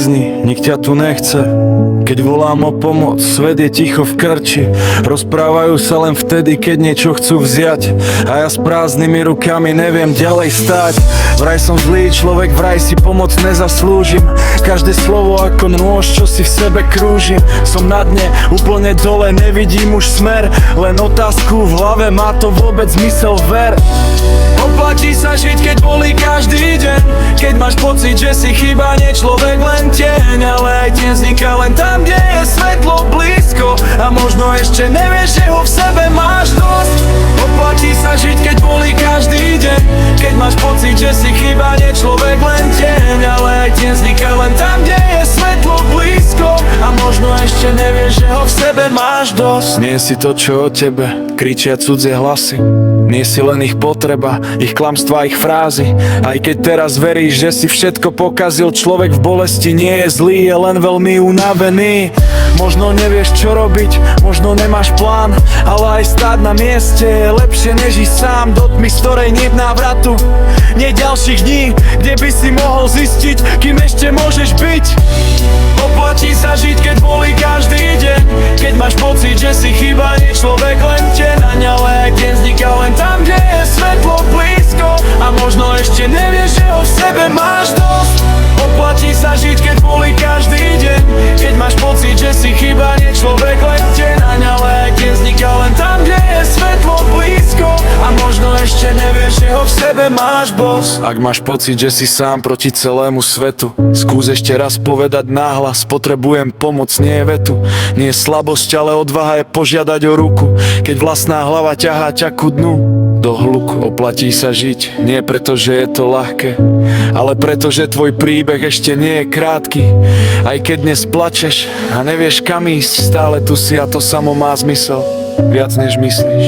zmizni, nik ťa tu nechce. Keď volám o pomoc, svet je ticho v krči. Rozprávajú sa len vtedy, keď niečo chcú vziať. A ja s prázdnymi rukami neviem ďalej stáť. Vraj som zlý človek, vraj si pomoc nezaslúžim. Každé slovo ako nôž, čo si v sebe krúžim. Som na dne, úplne dole, nevidím už smer. Len otázku v hlave, má to vôbec zmysel, ver. Oplatí sa žiť, keď bolí každý deň. Keď máš pocit, že si chýba nie človek, len tieň. Ale aj tieň vzniká len tam, kde je svetlo blízko. A možno ešte nevieš, že ho v sebe máš dosť. Oplatí sa žiť, keď bolí každý deň. Keď máš pocit, že si chýba nie človek, len tieň. Ale aj tieň vzniká len tam, kde je svetlo blízko. A možno ešte nevieš, že ho v sebe máš dosť. Nie si to, čo o tebe kričia cudzie hlasy. Nie si len ich potreba, ich klamstvá, ich frázy. Aj keď teraz veríš, že si všetko pokazil, človek v bolesti nie je zlý, je len veľmi unavený. Možno nevieš, čo robiť, možno nemáš plán, ale aj stáť na mieste je lepšie, než ísť sám do tmy, z ktorej nie návratu. Nie ďalších dní, kde by si mohol zistiť, kým ešte môžeš byť. Oplatí sa žiť, keď bolí každý deň. Keď máš pocit, že si chýba nie človek, len tieň. Ale aj deň vzniká len tam, kde je svetlo blízko. A možno ešte nevieš, že ho v sebe máš dosť. Oplatí sa žiť, keď bolí každý deň. Keď máš pocit, že si chýba nie človek, len tieň. Ale aj deň vzniká len tam, kde je svetlo blízko. A možno ešte nevieš, že ho v sebe máš boss. Ak máš pocit, že si sám proti celému svetu, skús ešte raz povedať nahlas: potrebujem pomoc, nie je vetu. Nie je slabosť, ale odvaha je požiadať o ruku. Keď vlastná hlava ťahá ťa ku dnu, do hluku. Oplatí sa žiť, nie preto, že je to ľahké, ale preto, že tvoj príbeh ešte nie je krátky. Aj keď dnes plačeš a nevieš kam ísť, stále tu si a to samo má zmysel, viac než myslíš.